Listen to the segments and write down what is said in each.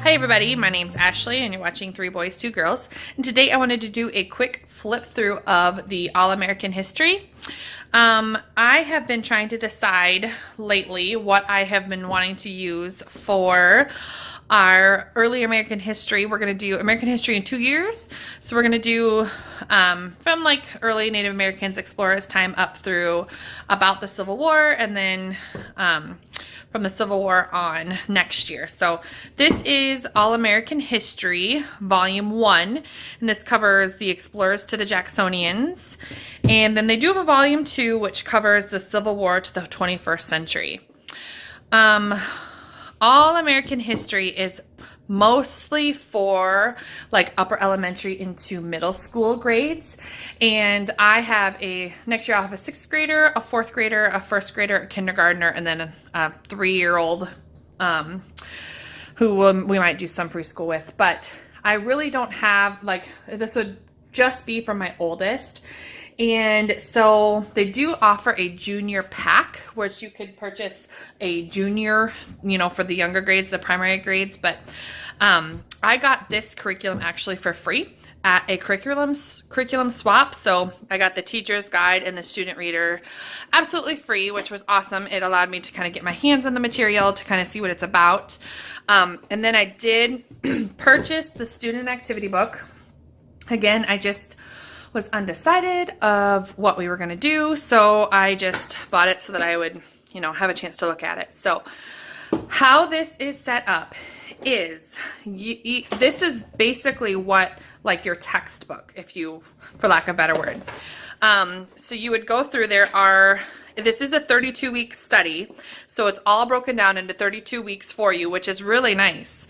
Hi everybody, my name's Ashley and you're watching Three Boys, Two Girls. And today I wanted to do a quick flip through of the All-American History. I have been trying to decide lately what I have been wanting to use for our early American history. We're going to do American history in 2 years. So we're going to do from like early Native Americans, explorers time up through about the Civil War, and then from the Civil War on next year. So this is All-American History, Volume 1, and this covers the explorers to the Jacksonians. And then they do have a Volume 2, which covers the Civil War to the 21st century. All-American History is mostly for like upper elementary into middle school grades. And I have next year I'll have a 6th grader, a 4th grader, a 1st grader, a kindergartner, and then a 3-year-old who we might do some preschool with. But I really don't have, like, this would just be for my oldest. And so they do offer a junior pack, which you could purchase a junior, for the younger grades, the primary grades. But I got this curriculum actually for free at a curriculum swap. So I got the teacher's guide and the student reader absolutely free, which was awesome. It allowed me to kind of get my hands on the material to kind of see what it's about. And then I did purchase the student activity book. Again, I just was undecided of what we were going to do, so I just bought it so that I would, have a chance to look at it. So how this is set up is, this is basically what, like, your textbook, for lack of a better word. So you would go through, this is a 32-week study, so it's all broken down into 32 weeks for you, which is really nice.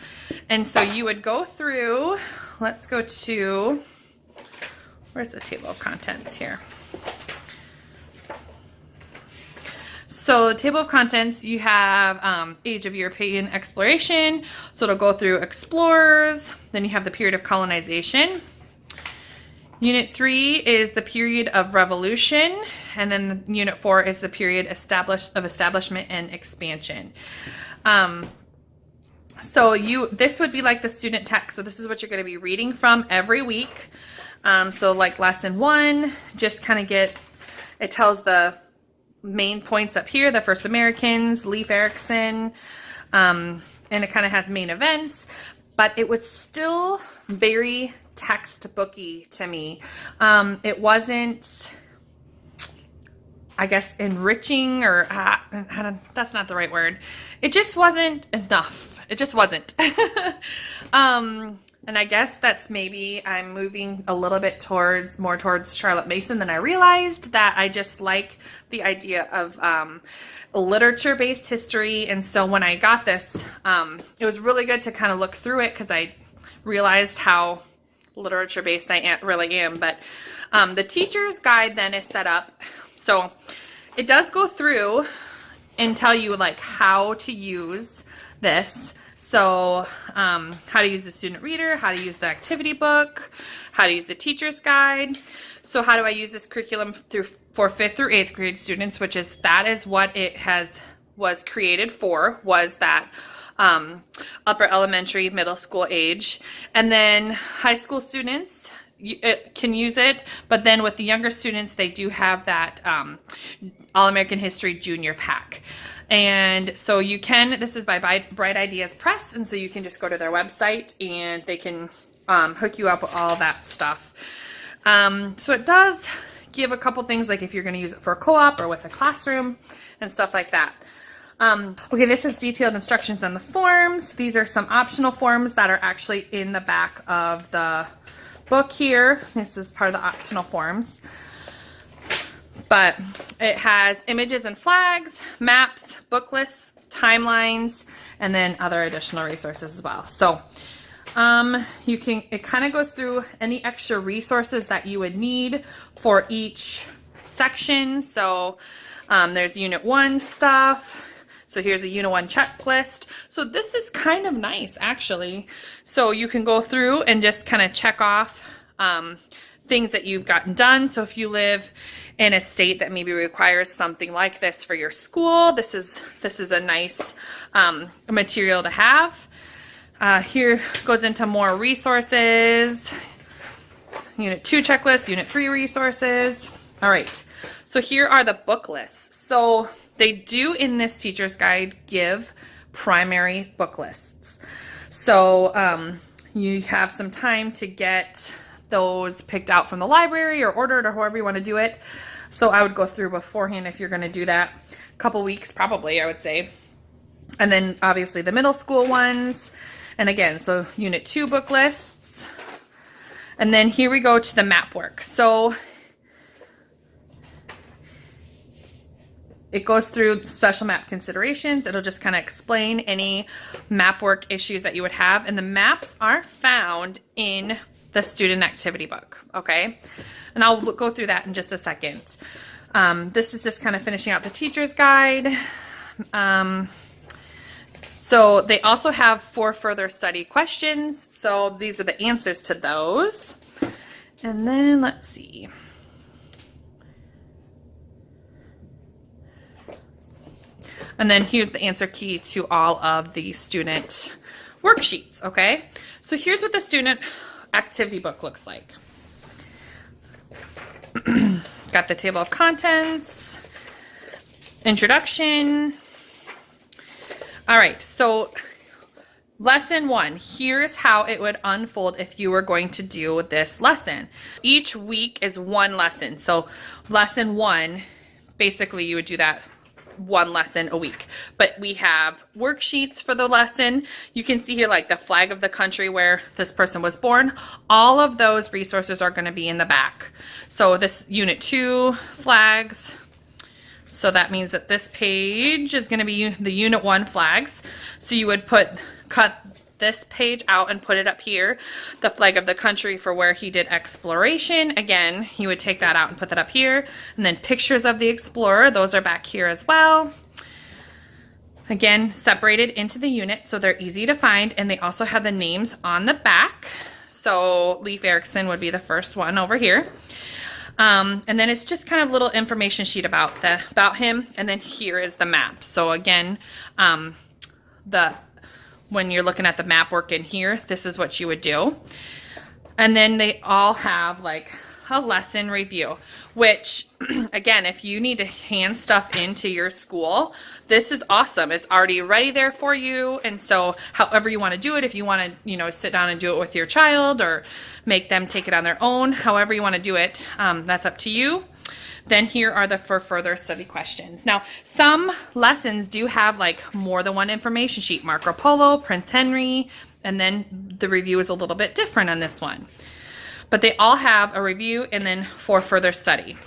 And so you would go through, let's go to, where's the table of contents here? So the table of contents, you have Age of European Exploration. So it'll go through explorers. Then you have the period of colonization. Unit 3 is the period of revolution. And then Unit 4 is the period of establishment and expansion. So this would be like the student text. So this is what you're going to be reading from every week. So like lesson 1, just kind of it tells the main points up here, the first Americans, Leif Erikson, and it kind of has main events, but it was still very textbooky to me. It wasn't, I guess, enriching, or that's not the right word. It just wasn't enough. It just wasn't. And I guess that's maybe I'm moving a little bit more towards Charlotte Mason than I realized, that I just like the idea of literature-based history. And so when I got this, it was really good to kind of look through it, because I realized how literature-based I really am. But the teacher's guide then is set up. So it does go through and tell you like how to use this. So how to use the student reader, how to use the activity book, how to use the teacher's guide. So how do I use this curriculum for 5th through 8th grade students, that is what it was created for, was that upper elementary, middle school age. And then high school students can use it, but then with the younger students, they do have that All-American History Junior Pack. And so this is by Bright Ideas Press, and so you can just go to their website and they can hook you up with all that stuff. So it does give a couple things, like if you're going to use it for a co-op or with a classroom and stuff like that. Okay, this is detailed instructions on the forms. These are some optional forms that are actually in the back of the book here. This is part of the optional forms. But it has images and flags, maps, book lists, timelines, and then other additional resources as well. So it kind of goes through any extra resources that you would need for each section. So there's Unit 1 stuff. So here's a Unit 1 checklist. So this is kind of nice, actually. So you can go through and just kind of check off things that you've gotten done. So if you live in a state that maybe requires something like this for your school, this is a nice material to have. Here goes into more resources. Unit 2 checklist, Unit 3 resources. All right, so here are the book lists. So they do in this teacher's guide give primary book lists. So you have some time to get those picked out from the library or ordered or however you want to do it. So I would go through beforehand if you're going to do that. A couple weeks probably, I would say. And then obviously the middle school ones. And again, so Unit 2 book lists. And then here we go to the map work. So it goes through special map considerations. It'll just kind of explain any map work issues that you would have. And the maps are found in the student activity book, okay? And I'll go through that in just a second. This is just kind of finishing out the teacher's guide. So they also have 4 further study questions. So these are the answers to those. And then let's see. And then here's the answer key to all of the student worksheets, okay? So here's what the student activity book looks like. Got the table of contents, introduction. All right, so lesson 1, here's how it would unfold if you were going to do this lesson. Each week is one lesson. So lesson 1, basically you would do that one lesson a week, but we have worksheets for the lesson. You can see here like the flag of the country where this person was born. All of those resources are going to be in the back. So this Unit 2 flags. So that means that this page is going to be the Unit 1 flags. So you would cut this page out and put it up here. The flag of the country for where he did exploration. Again, you would take that out and put that up here. And then pictures of the explorer. Those are back here as well. Again, separated into the units so they're easy to find. And they also have the names on the back. So Leif Erikson would be the first one over here. And then it's just kind of a little information sheet about him. And then here is the map. So again, when you're looking at the map work in here, this is what you would do. And then they all have like a lesson review, which again, if you need to hand stuff into your school, this is awesome. It's already ready there for you. And so however you want to do it, if you want to, sit down and do it with your child or make them take it on their own, however you want to do it, that's up to you. Then here are the for further study questions. Now, some lessons do have like more than one information sheet, Marco Polo, Prince Henry, and then the review is a little bit different on this one. But they all have a review and then for further study.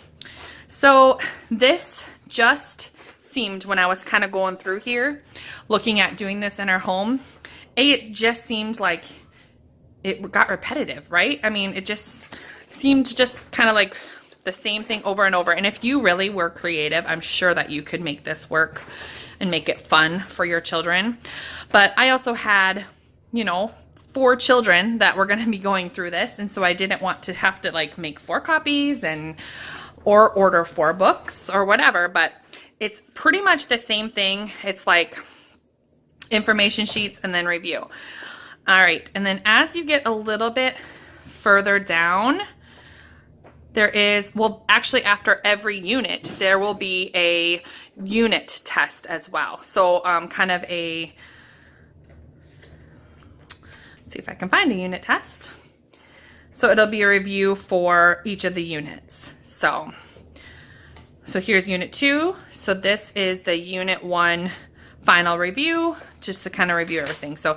So this just seemed, when I was kind of going through here, looking at doing this in our home, it just seemed like it got repetitive, right? I mean, it just seemed just kind of like the same thing over and over. And if you really were creative, I'm sure that you could make this work and make it fun for your children. But I also had, 4 children that were going to be going through this. And so I didn't want to have to like make 4 copies or order 4 books or whatever. But it's pretty much the same thing. It's like information sheets and then review. All right. And then as you get a little bit further down, there is, actually after every unit, there will be a unit test as well. So kind of let's see if I can find a unit test. So it'll be a review for each of the units. So here's Unit 2. So this is the Unit 1 final review, just to kind of review everything. So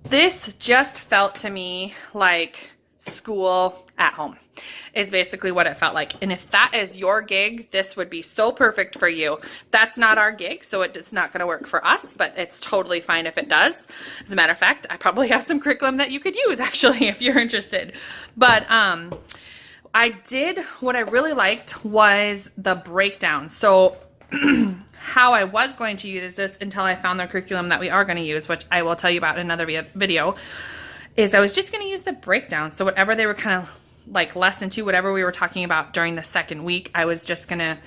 this just felt to me like school at home is basically what it felt like. And if that is your gig, this would be so perfect for you. That's not our gig, so it's not going to work for us, but it's totally fine if it does. As a matter of fact, I probably have some curriculum that you could use actually if you're interested. But what I really liked was the breakdown. So how I was going to use this until I found the curriculum that we are going to use, which I will tell you about in another video, is I was just going to use the breakdown. So whatever they were kind of like lesson 2, whatever we were talking about during the second week, I was just going to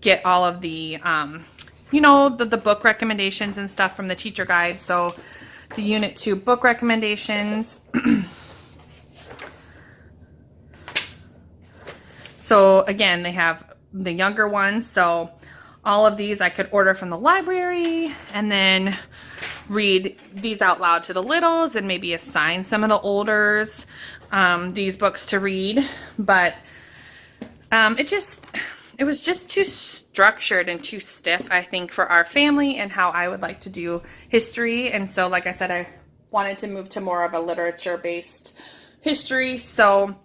get all of the, the book recommendations and stuff from the teacher guide. So the Unit 2 book recommendations. So again, they have the younger ones. So all of these I could order from the library and then read these out loud to the littles and maybe assign some of the olders these books to read. But it was just too structured and too stiff, I think, for our family and how I would like to do history. And so, like I said, I wanted to move to more of a literature-based history. So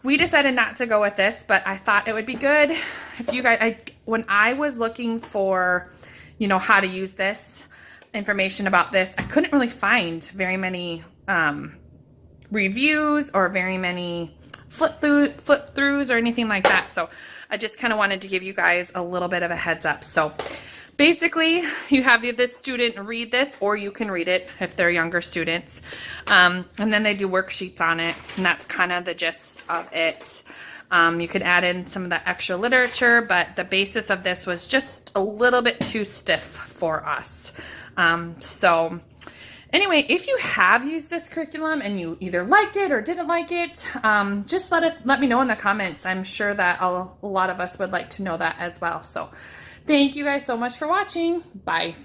we decided not to go with this, but I thought it would be good if you guys, when I was looking for, you know, how to use this information about this, I couldn't really find very many reviews or very many flip throughs or anything like that. So I just kind of wanted to give you guys a little bit of a heads up. So basically, you have this student read this, or you can read it if they're younger students. And then they do worksheets on it, and that's kind of the gist of it. You could add in some of the extra literature, but the basis of this was just a little bit too stiff for us. So anyway, if you have used this curriculum and you either liked it or didn't like it, just let me know in the comments. I'm sure that a lot of us would like to know that as well. So thank you guys so much for watching. Bye.